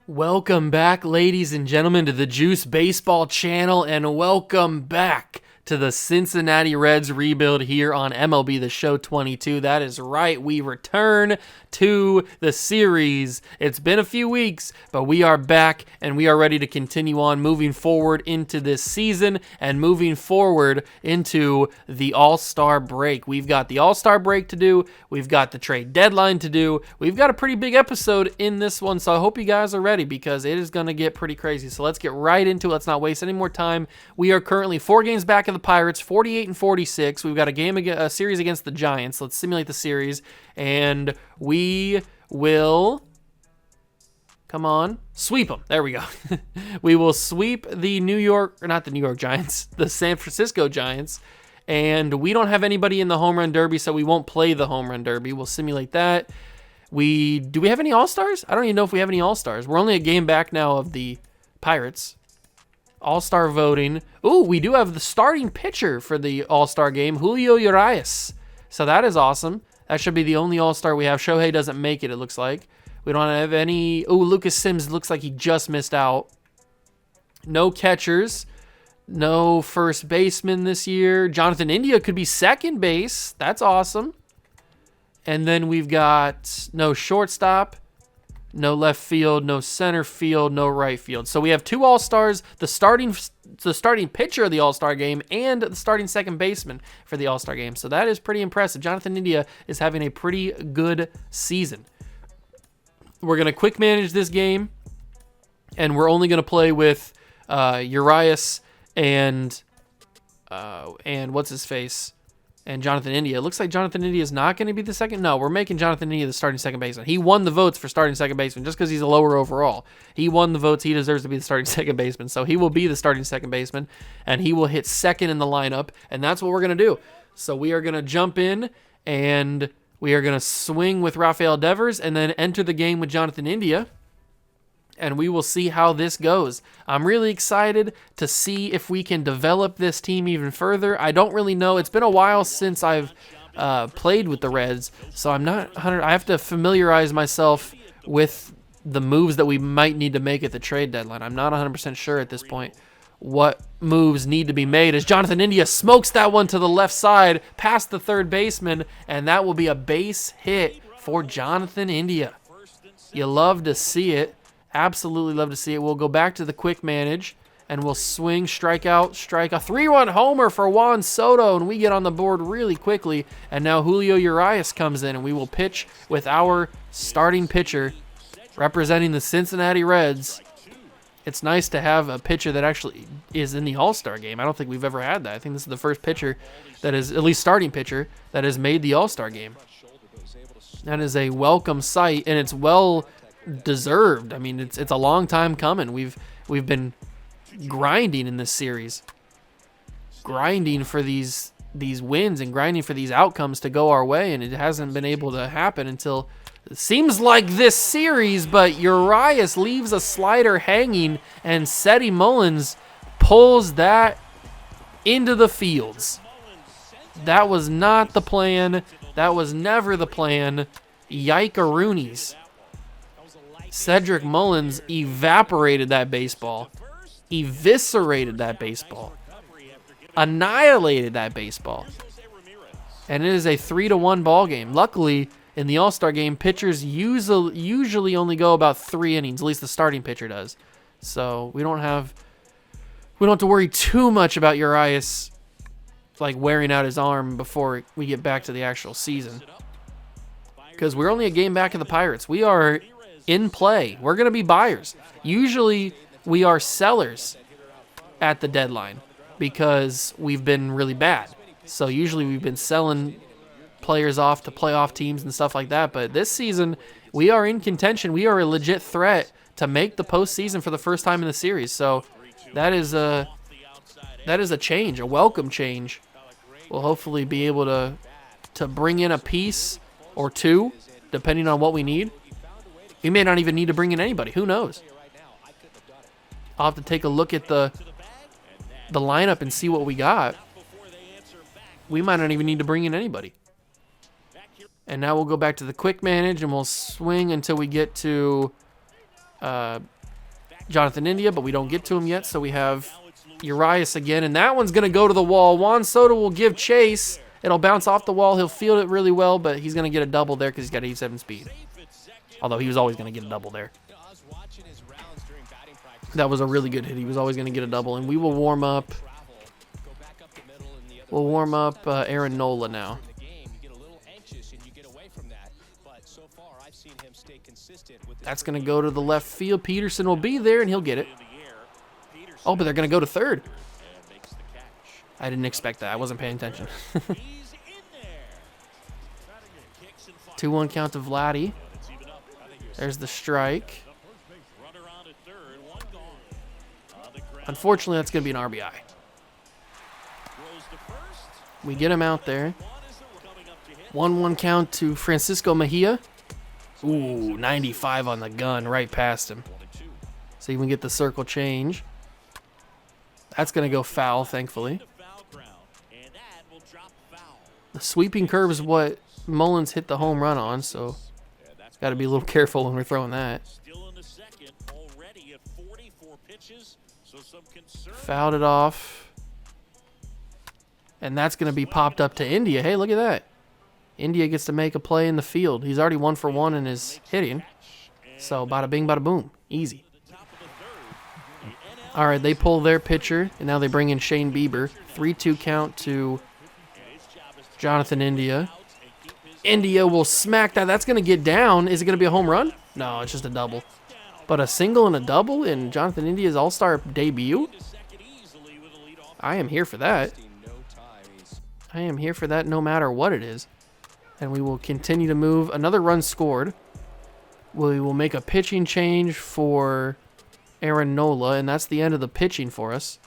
Welcome back, ladies and gentlemen, to the Juice Baseball channel, and welcome back to the Cincinnati Reds rebuild here on MLB The Show 22. That is right, we return to the series. It's been a few weeks, but we are back, and we are ready to continue on moving forward into this season and moving forward into the All-Star break. We've got the All-Star break to do. We've got the trade deadline to do. We've got a pretty big episode in this one, so I hope you guys are ready because it is going to get pretty crazy. So let's get right into it. Let's not waste any more time. We are currently 4 games back of the Pirates, 48 and 46. We've got a series against the Giants. Let's simulate the series, and we will, come on, sweep them. There we go. We will sweep the not the New York Giants, the San Francisco Giants, and we don't have anybody in the home run derby, so we won't play the home run derby. We'll simulate that. Do we have any All-Stars? I don't even know if we have any All-Stars. We're only a game back now of the Pirates. All-Star voting. Ooh, we do have the starting pitcher for the All-Star game, Julio Urias. So that is awesome. That should be the only All-Star we have. Shohei doesn't make it, it looks like. We don't have any. Ooh, Lucas Sims looks like he just missed out. No catchers. No first baseman this year. Jonathan India could be second base. That's awesome. And then we've got no shortstop, no left field, no center field, no right field. So we have 2 All-Stars, the starting pitcher of the All-Star game, and the starting second baseman for the All-Star game. So that is pretty impressive. Jonathan India is having a pretty good season. We're going to quick manage this game, and we're only going to play with Urias and what's his face? And Jonathan India. It looks like Jonathan India is not going to be the second. No, we're making Jonathan India the starting second baseman. He won the votes for starting second baseman just because he's a lower overall. He won the votes. He deserves to be the starting second baseman. So he will be the starting second baseman, and he will hit second in the lineup, and that's what we're going to do. So we are going to jump in, and we are going to swing with Rafael Devers and then enter the game with Jonathan India, and we will see how this goes. I'm really excited to see if we can develop this team even further. I don't really know. It's been a while since I've played with the Reds, so I'm not 100. I have to familiarize myself with the moves that we might need to make at the trade deadline. I'm not 100% sure at this point what moves need to be made as Jonathan India smokes that one to the left side past the third baseman, and that will be a base hit for Jonathan India. You love to see it. Absolutely love to see it. We'll go back to the quick manage, and we'll swing, strike out, 3-run homer for Juan Soto, and we get on the board really quickly. And now Julio Urias comes in, and we will pitch with our starting pitcher representing the Cincinnati Reds. It's nice to have a pitcher that actually is in the All-Star game. I don't think we've ever had that. I think this is the first pitcher that is, at least starting pitcher, that has made the All-Star game. That is a welcome sight, and it's well deserved. I mean, it's a long time coming. We've been grinding in this series, grinding for these wins and grinding for these outcomes to go our way, and it hasn't been able to happen until it seems like this series. But Urias leaves a slider hanging, and Seti Mullins pulls that into the fields. That was not the plan. That was never the plan. Yike-a-roonies. Cedric Mullins evaporated that baseball, eviscerated that baseball, annihilated that baseball, and it is a 3-1 ball game. Luckily, in the All-Star game, pitchers usually only go about 3 innings. At least the starting pitcher does. So we don't have to worry too much about Urias like wearing out his arm before we get back to the actual season, because we're only a game back of the Pirates. We are in play. We're going to be buyers. Usually we are sellers at the deadline because we've been really bad. So usually we've been selling players off to playoff teams and stuff like that. But this season we are in contention. We are a legit threat to make the postseason for the first time in the series. So that is a change, a welcome change. We'll hopefully be able to bring in a piece or two depending on what we need. We may not even need to bring in anybody. Who knows? I'll have to take a look at the lineup and see what we got. We might not even need to bring in anybody. And now we'll go back to the quick manage, and we'll swing until we get to Jonathan India, but we don't get to him yet. So we have Urias again, and that one's going to go to the wall. Juan Soto will give chase. It'll bounce off the wall. He'll field it really well, but he's going to get a double there because he's got 87 speed. Although he was always going to get a double there. That was a really good hit. He was always going to get a double, and we will warm up. We'll warm up Aaron Nola now. That's going to go to the left field. Peterson will be there, and he'll get it. Oh, but they're going to go to third. I didn't expect that. I wasn't paying attention. 2-1 count to Vladdy. There's the strike. Unfortunately, that's going to be an RBI. We get him out there. 1-1 count to Francisco Mejia. Ooh, 95 on the gun, right past him. So you can get the circle change. That's going to go foul, thankfully. The sweeping curve is what Mullins hit the home run on, so got to be a little careful when we're throwing that. Fouled it off. And that's going to be popped up to India. Hey, look at that. India gets to make a play in the field. He's already 1 for 1 in his hitting. So bada bing, bada boom. Easy. All right, they pull their pitcher, and now they bring in Shane Bieber. 3-2 count to Jonathan India. India will smack that. That's going to get down. Is it going to be a home run? No, it's just a double. But a single and a double in Jonathan India's all-star debut? I am here for that. I am here for that no matter what it is. And we will continue to move. Another run scored. We will make a pitching change for Aaron Nola, and that's the end of the pitching for us.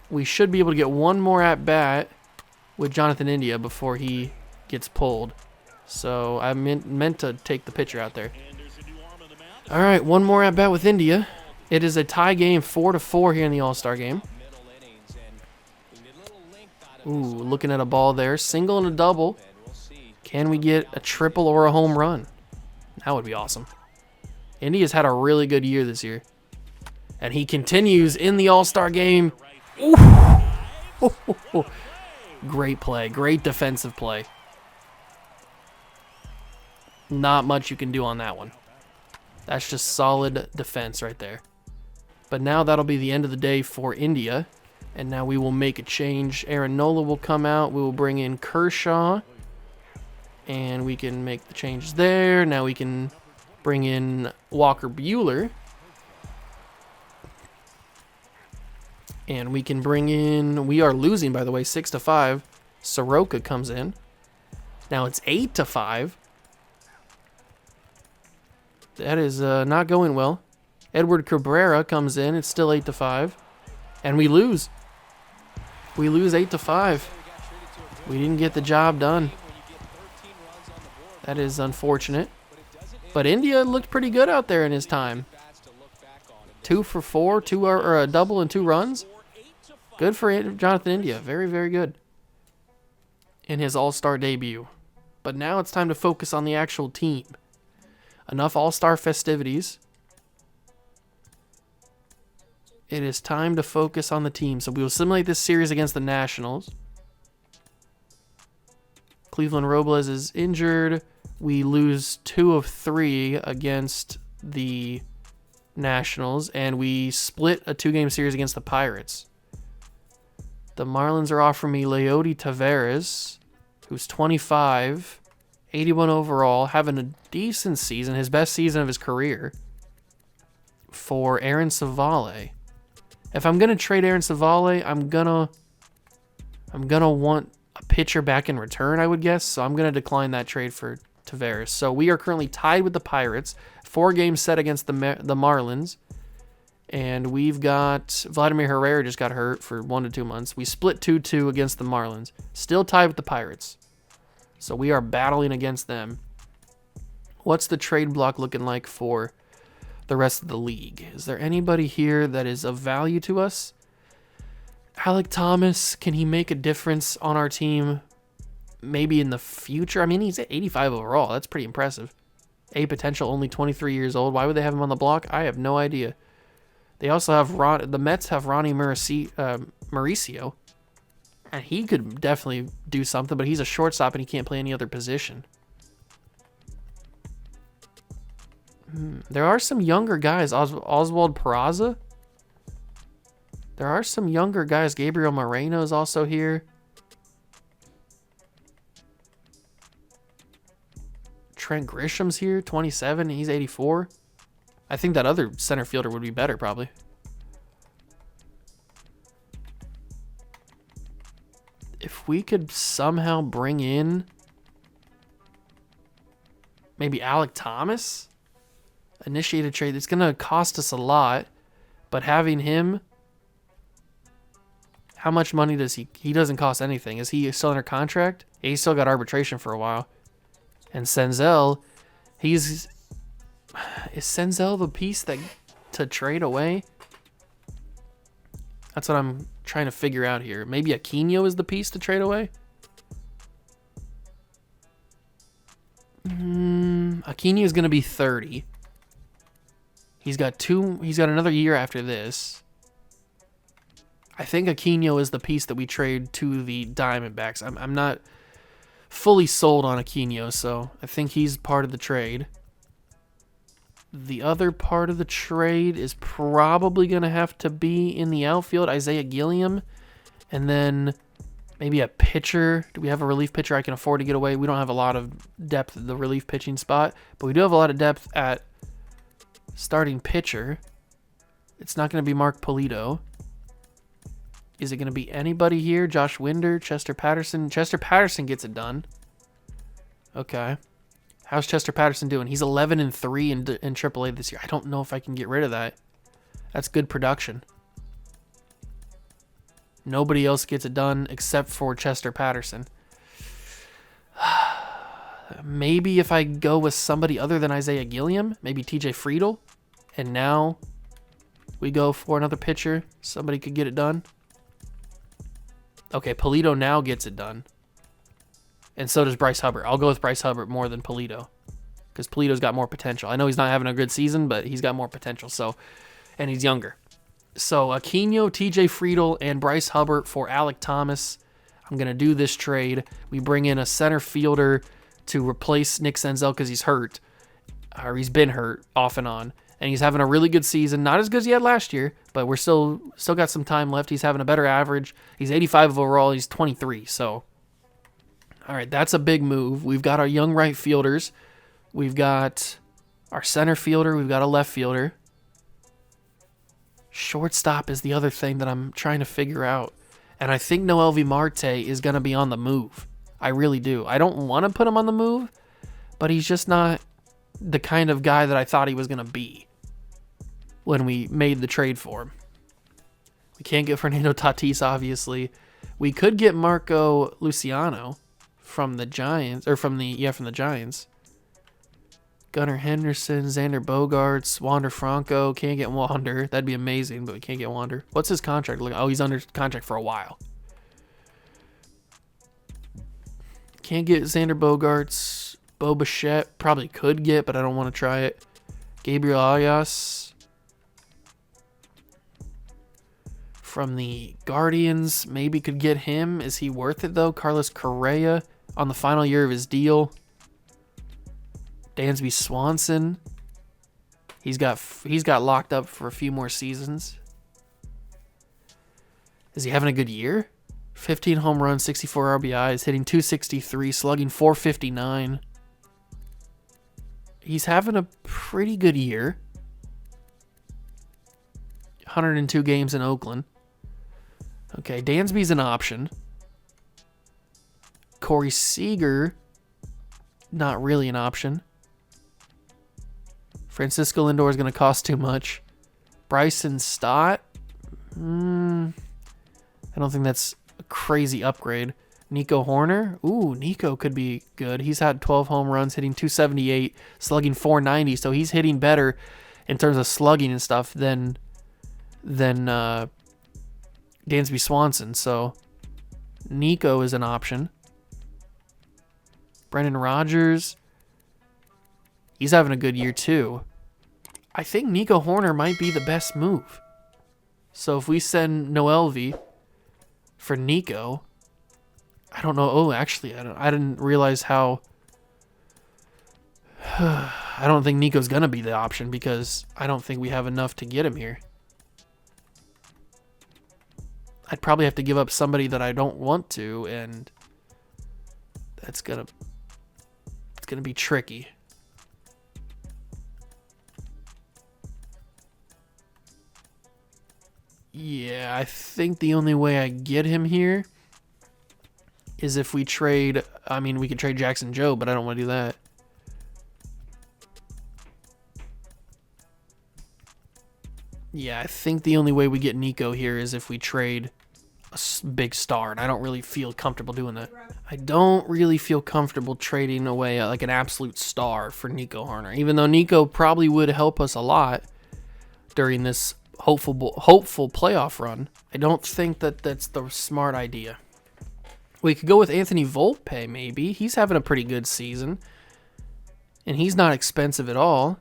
We should be able to get one more at-bat with Jonathan India before he gets pulled. So I meant to take the pitcher out there. All right, one more at-bat with India. It is a tie game, 4-4 here in the All-Star game. Ooh, looking at a ball there. Single and a double. Can we get a triple or a home run? That would be awesome. India's had a really good year this year. And he continues in the All-Star game. Ooh. Great play. Great defensive play. Not much you can do on that one. That's just solid defense right there. But now that'll be the end of the day for India. And now we will make a change. Aaron Nola will come out. We will bring in Kershaw. And we can make the changes there. Now we can bring in Walker Buehler. And we can bring in... We are losing, by the way, 6-5. Soroka comes in. Now it's 8-5. That is not going well. Edward Cabrera comes in. It's still 8-5. And we lose. We lose 8-5. We didn't get the job done. That is unfortunate. But India looked pretty good out there in his time. 2 for 4, or a double and 2 runs. Good for Jonathan India. Very, very good in his All-Star debut. But now it's time to focus on the actual team. Enough All-Star festivities. It is time to focus on the team. So we will simulate this series against the Nationals. Cleveland Robles is injured. We lose 2 of 3 against the Nationals, and we split a 2-game series against the Pirates. The Marlins are offering me Leody Taveras, who's 25, 81 overall, having a decent season, his best season of his career, for Aaron Savale. If I'm gonna trade Aaron Savale, I'm gonna want a pitcher back in return, I would guess. So I'm gonna decline that trade for Taveras. So we are currently tied with the Pirates, 4 games set against the Marlins, and we've got Vladimir Herrera just got hurt for 1 to 2 months. We split 2-2 against the Marlins, still tied with the Pirates. So we are battling against them. What's the trade block looking like for the rest of the league? Is there anybody here that is of value to us? Alec Thomas, can he make a difference on our team maybe in the future? I mean, he's at 85 overall. That's pretty impressive. A potential, only 23 years old. Why would they have him on the block? I have no idea. They also have the Mets have Ronnie Mauricio, and he could definitely do something, but he's a shortstop and he can't play any other position. There are some younger guys. Oswald Peraza. There are some younger guys. Gabriel Moreno is also here. Trent Grisham's here, 27. He's 84. I think that other center fielder would be better, probably. If we could somehow bring in maybe Alek Thomas, initiate a trade. It's going to cost us a lot, but having him, how much money does he doesn't cost anything. Is he still under contract? Yeah, he's still got arbitration for a while. And Senzel, is Senzel the piece to trade away? That's what I'm trying to figure out here. Maybe Aquino is the piece to trade away? Aquino is going to be 30. He's got another year after this. I think Aquino is the piece that we trade to the Diamondbacks. I'm not fully sold on Aquino, so I think he's part of the trade. The other part of the trade is probably going to have to be in the outfield, Isaiah Gilliam, and then maybe a pitcher. Do we have a relief pitcher I can afford to get away? We don't have a lot of depth at the relief pitching spot, but we do have a lot of depth at starting pitcher. It's not going to be Mark Polito. Is it going to be anybody here? Josh Winder, Chester Patterson. Chester Patterson gets it done. Okay. How's Chester Patterson doing? He's 11-3 in AAA this year. I don't know if I can get rid of that. That's good production. Nobody else gets it done except for Chester Patterson. Maybe if I go with somebody other than Isaiah Gilliam, maybe TJ Friedel, and now we go for another pitcher. Somebody could get it done. Okay, Polito now gets it done. And so does Bryce Hubbard. I'll go with Bryce Hubbard more than Polito, because Polito's got more potential. I know he's not having a good season, but he's got more potential. And he's younger. So Aquino, TJ Friedel, and Bryce Hubbard for Alek Thomas. I'm going to do this trade. We bring in a center fielder to replace Nick Senzel because he's hurt. Or he's been hurt off and on. And he's having a really good season. Not as good as he had last year, but we're still got some time left. He's having a better average. He's 85 overall. He's 23. So, all right, that's a big move. We've got our young right fielders. We've got our center fielder. We've got a left fielder. Shortstop is the other thing that I'm trying to figure out. And I think Noelvi Marte is going to be on the move. I really do. I don't want to put him on the move, but he's just not the kind of guy that I thought he was going to be when we made the trade for him. We can't get Fernando Tatis, obviously. We could get Marco Luciano from the Giants, from the Giants. Gunnar Henderson, Xander Bogaerts, Wander Franco. Can't get Wander. That'd be amazing, but we can't get Wander. What's his contract? Oh, he's under contract for a while. Can't get Xander Bogaerts. Bo Bichette. Probably could get, but I don't want to try it. Gabriel Arias from the Guardians. Maybe could get him. Is he worth it, though? Carlos Correa on the final year of his deal. Dansby Swanson. He's got locked up for a few more seasons. Is he having a good year? 15 home runs, 64 RBIs, hitting .263, slugging .459. He's having a pretty good year. 102 games in Oakland. Okay, Dansby's an option. Corey Seager, not really an option. Francisco Lindor is going to cost too much. Bryson Stott, I don't think that's a crazy upgrade. Nico Horner, Nico could be good. He's had 12 home runs, hitting .278, slugging .490, so he's hitting better in terms of slugging and stuff than Dansby Swanson. So Nico is an option. Brendan Rodgers. He's having a good year too. I think Nico Horner might be the best move. So if we send Noelvi for Nico, I don't know. Oh, actually, I didn't realize how. I don't think Nico's gonna be the option because I don't think we have enough to get him here. I'd probably have to give up somebody that I don't want to, and it's gonna be tricky. Yeah, I think the only way I get him here is if we trade. I mean, we could trade Jackson Joe, but I don't want to do that. Yeah, I think the only way we get Nico here is if we trade a big star, and I don't really feel comfortable doing that. I don't really feel comfortable trading away like an absolute star for Nico Horner, even though Nico probably would help us a lot during this hopeful playoff run. I don't think that that's the smart idea. We could go with Anthony Volpe, maybe. He's having a pretty good season, and he's not expensive at all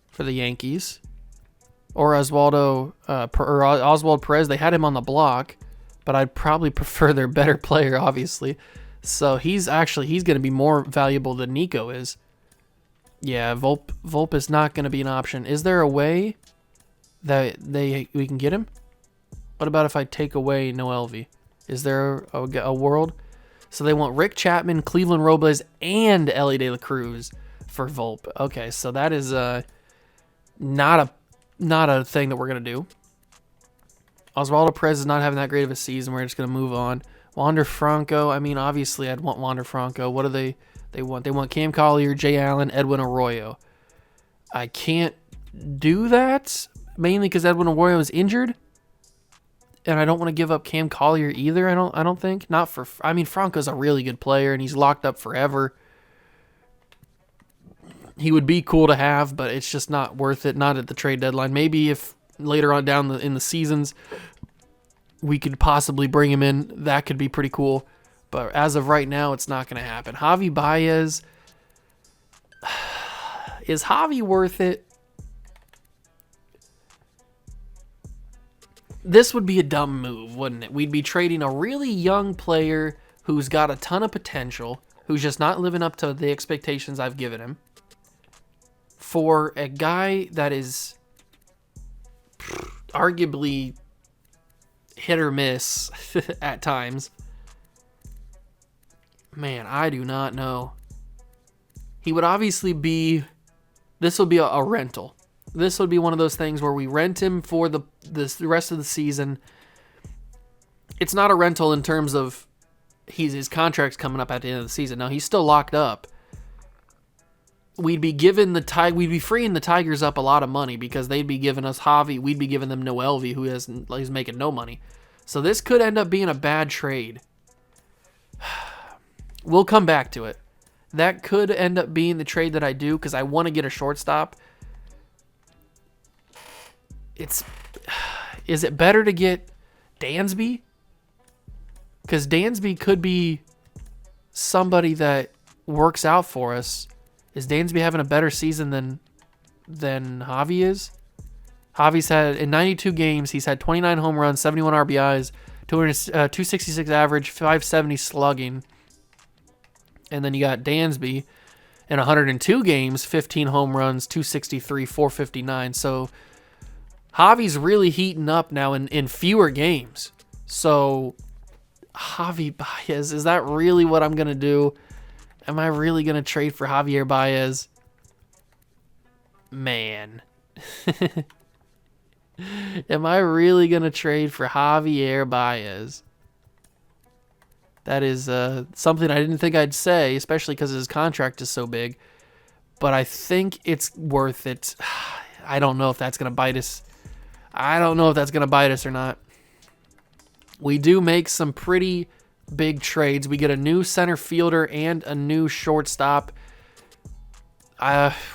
for the Yankees. Or Oswald Perez. They had him on the block, but I'd probably prefer their better player, obviously. So he's going to be more valuable than Nico is. Yeah, Volpe is not going to be an option. Is there a way that we can get him? What about if I take away Noelvi? Is there a world? So they want Rick Chapman, Cleveland Robles, and Ellie De La Cruz for Volpe. Okay, so that is not a thing that we're going to do. Oswaldo Perez is not having that great of a season. We're just going to move on. Wander Franco. I mean, obviously, I'd want Wander Franco. What do they want? They want Cam Collier, Jay Allen, Edwin Arroyo. I can't do that, mainly because Edwin Arroyo is injured. And I don't want to give up Cam Collier either, I don't think. Franco's a really good player, and he's locked up forever. He would be cool to have, but it's just not worth it. Not at the trade deadline. Maybe if later on down in the seasons we could possibly bring him in, that could be pretty cool. But as of right now, it's not going to happen. Javi Baez. Is Javi worth it? This would be a dumb move, wouldn't it? We'd be trading a really young player who's got a ton of potential, who's just not living up to the expectations I've given him, for a guy that is arguably hit or miss at times. Man, I do not know. He would obviously be... This will be a rental. This would be one of those things where we rent him for the rest of the season. It's not a rental in terms of his contract's coming up at the end of the season. No, he's still locked up. We'd be freeing the Tigers up a lot of money because they'd be giving us Javi. We'd be giving them Noelvi, who's making no money. So this could end up being a bad trade. We'll come back to it. That could end up being the trade that I do because I want to get a shortstop. Is it better to get Dansby? Because Dansby could be somebody that works out for us. Is Dansby having a better season than Javi is? Javi's had, in 92 games, he's had 29 home runs, 71 RBIs, 266 average, 570 slugging. And then you got Dansby in 102 games, 15 home runs, 263, 459. So Javi's really heating up now in fewer games. So Javi Baez, is that really what I'm going to do? Am I really going to trade for Javier Baez? Man. Am I really going to trade for Javier Baez? That is something I didn't think I'd say, especially because his contract is so big. But I think it's worth it. I don't know if that's going to bite us. Or not. We do make some pretty big trades. We get a new center fielder and a new shortstop.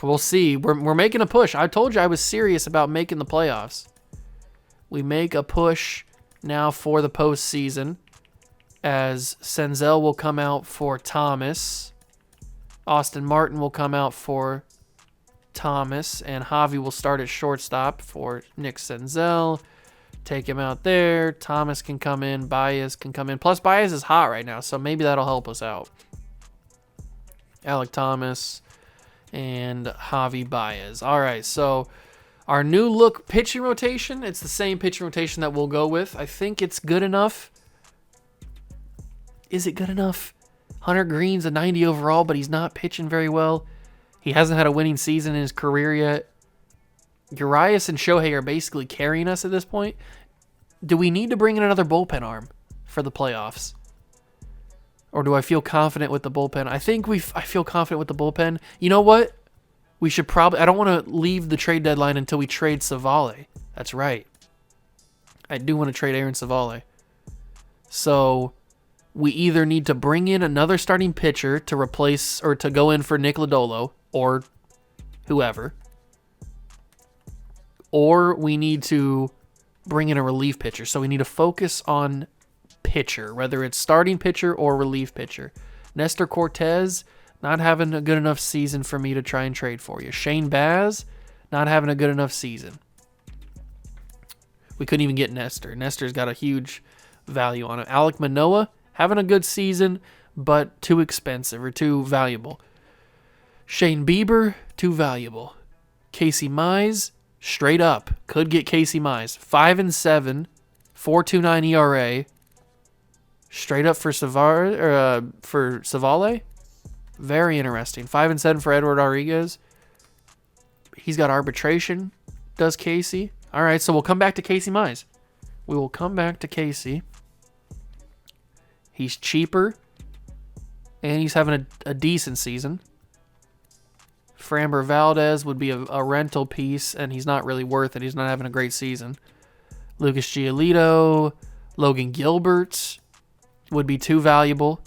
We'll see. We're making a push. I told you I was serious about making the playoffs. We make a push now for the postseason, as Senzel will come out for Thomas. Austin Martin will come out for Thomas, and Javi will start at shortstop for Nick Senzel. Take him out there. Thomas can come in. Baez can come in. Plus, Baez is hot right now, so maybe that'll help us out. Alec Thomas and Javi Baez. All right, so our new look pitching rotation, it's the same pitching rotation that we'll go with. I think it's good enough. Is it good enough? Hunter Green's a 90 overall, but he's not pitching very well. He hasn't had a winning season in his career yet. Urias and Shohei are basically carrying us at this point. Do we need to bring in another bullpen arm for the playoffs? Or do I feel confident with the bullpen? I feel confident with the bullpen. You know what? We should probably... I don't want to leave the trade deadline until we trade Savale. That's right. I do want to trade Aaron Savale. So we either need to bring in another starting pitcher to replace or to go in for Nick Lodolo or whoever. Or we need to bring in a relief pitcher. So we need to focus on pitcher, whether it's starting pitcher or relief pitcher. Nestor Cortez, not having a good enough season for me to try and trade for you. Shane Baz, not having a good enough season. We couldn't even get Nestor. Nestor's got a huge value on it. Alek Manoah, having a good season, but too expensive or too valuable. Shane Bieber, too valuable. Casey Mize, straight up, could get Casey Mize. 5-7, 4.29 ERA. Straight up for Savale. Very interesting. 5-7 for Edward Rodriguez. He's got arbitration. Does Casey? All right, so we'll come back to Casey Mize. We will come back to Casey. He's cheaper, and he's having a decent season. Framber Valdez would be a rental piece, and he's not really worth it. He's not having a great season. Lucas Giolito, Logan Gilbert would be too valuable.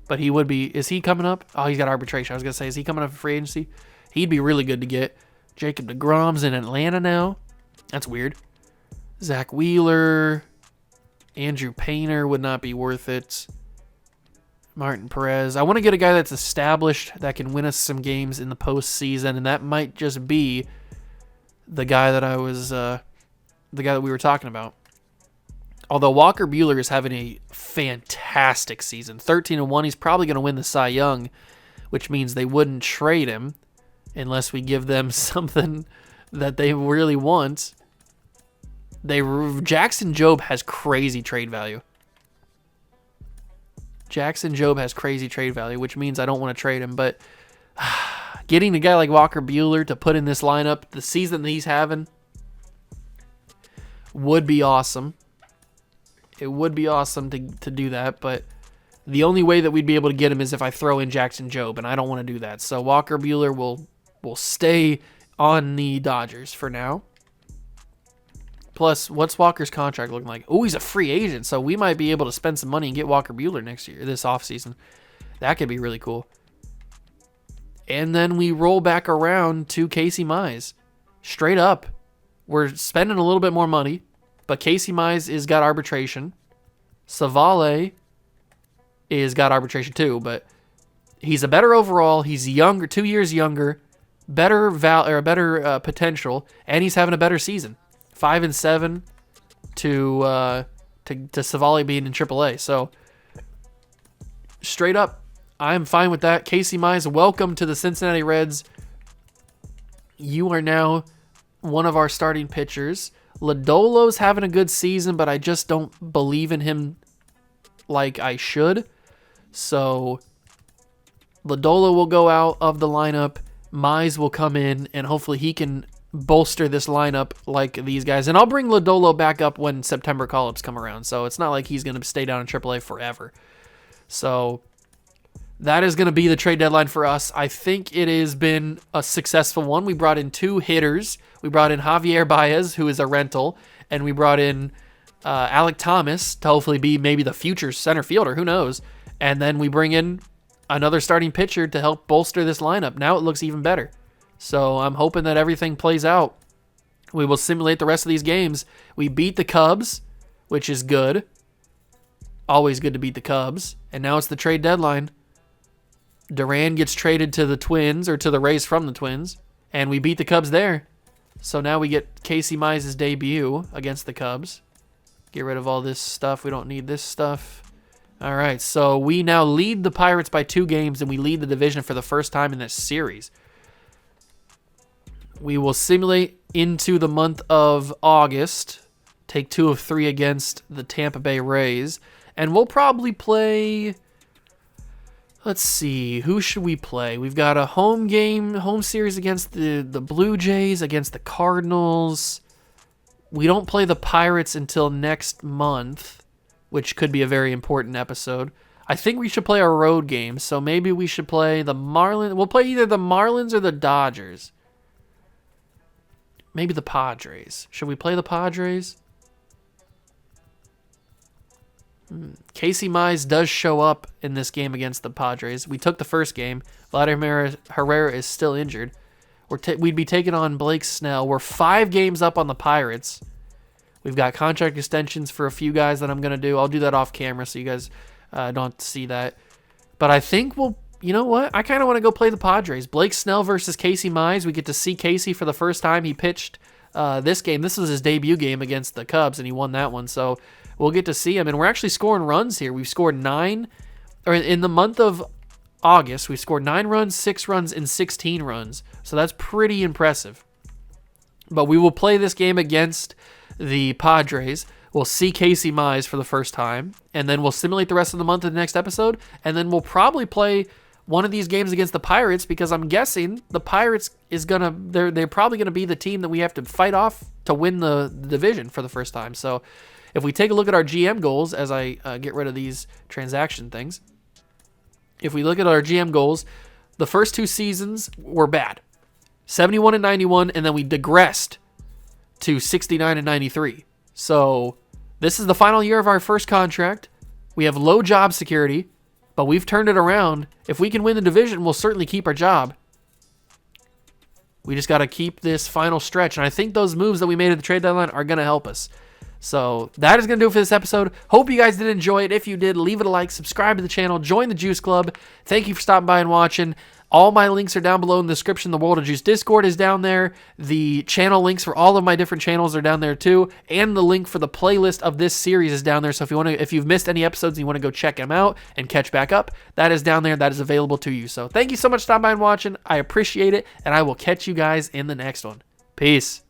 But he would be... Is he coming up? Oh, he's got arbitration. I was going to say, is he coming up for free agency? He'd be really good to get. Jacob deGrom's in Atlanta now. That's weird. Zach Wheeler. Andrew Painter would not be worth it. Martin Perez. I want to get a guy that's established that can win us some games in the postseason, and that might just be the guy that the guy that we were talking about. Although Walker Buehler is having a fantastic season. 13-1, he's probably going to win the Cy Young, which means they wouldn't trade him unless we give them something that they really want. Jackson Jobe has crazy trade value. Jackson Jobe has crazy trade value, which means I don't want to trade him. But getting a guy like Walker Buehler to put in this lineup, the season that he's having, would be awesome. It would be awesome to do that, but the only way that we'd be able to get him is if I throw in Jackson Jobe, and I don't want to do that. So Walker Buehler will stay on the Dodgers for now. Plus, what's Walker's contract looking like? Oh, he's a free agent, so we might be able to spend some money and get Walker Buehler this offseason. That could be really cool. And then we roll back around to Casey Mize. Straight up. We're spending a little bit more money, but Casey Mize is got arbitration. Savale is got arbitration too, but he's a better overall. He's younger, 2 years younger, better potential, and he's having a better season. 5-7 to Savale being in AAA. So straight up, I'm fine with that. Casey Mize, welcome to the Cincinnati Reds. You are now one of our starting pitchers. Lodolo's having a good season, but I just don't believe in him like I should. So Lodolo will go out of the lineup. Mize will come in, and hopefully he can bolster this lineup like these guys. And I'll bring Lodolo back up when September call-ups come around. So it's not like he's going to stay down in AAA forever. So that is going to be the trade deadline for us. I think it has been a successful one. We brought in 2 hitters. We brought in Javier Baez, who is a rental, and we brought in Alek Thomas to hopefully be maybe the future center fielder. Who knows? And then we bring in another starting pitcher to help bolster this lineup. Now it looks even better. So I'm hoping that everything plays out. We will simulate the rest of these games. We beat the Cubs, which is good. Always good to beat the Cubs. And now it's the trade deadline. Duran gets traded to the Twins, or to the Rays from the Twins, and we beat the Cubs there. So now we get Casey Mize' debut against the Cubs. Get rid of all this stuff. We don't need this stuff. All right, so we now lead the Pirates by 2 games, and we lead the division for the first time in this series. We will simulate into the month of August, take 2 of 3 against the Tampa Bay Rays, and we'll probably play... Let's see, who should we play? We've got a home series against the Blue Jays, against the Cardinals. We don't play the Pirates until next month, which could be a very important episode. I think we should play our road game, so maybe we should play the Marlins. We'll play either the Marlins or the Dodgers. Maybe the Padres. Should we play the Padres? Casey Mize does show up in this game against the Padres. We took the first game. Vladimir Herrera is still injured. We'd be taking on Blake Snell. We're 5 games up on the Pirates. We've got contract extensions for a few guys that I'm going to do. I'll do that off camera so you guys don't have to see that. But I think you know what? I kind of want to go play the Padres. Blake Snell versus Casey Mize. We get to see Casey for the first time. He pitched this game. This was his debut game against the Cubs, and he won that one. So we'll get to see him. And we're actually scoring runs here. We've scored 9, or in the month of August, we scored 9 runs, 6 runs, and 16 runs. So that's pretty impressive. But we will play this game against the Padres. We'll see Casey Mize for the first time, and then we'll simulate the rest of the month in the next episode, and then we'll probably play one of these games against the Pirates, because I'm guessing the Pirates they're probably gonna be the team that we have to fight off to win the division for the first time. So if we take a look at our GM goals, as I get rid of these transaction things, if we look at our GM goals, the first 2 seasons were bad. 71 and 91, and then we digressed to 69 and 93. So this is the final year of our first contract. We have low job security, but we've turned it around. If we can win the division, we'll certainly keep our job. We just got to keep this final stretch, and I think those moves that we made at the trade deadline are going to help us. So that is going to do it for this episode. Hope you guys did enjoy it. If you did, leave it a like, subscribe to the channel, join the Juice Club. Thank you for stopping by and watching. All my links are down below in the description. The World of Juice Discord is down there. The channel links for all of my different channels are down there too. And the link for the playlist of this series is down there. So if you've missed any episodes and you want to go check them out and catch back up, that is down there. That is available to you. So thank you so much for stopping by and watching. I appreciate it. And I will catch you guys in the next one. Peace.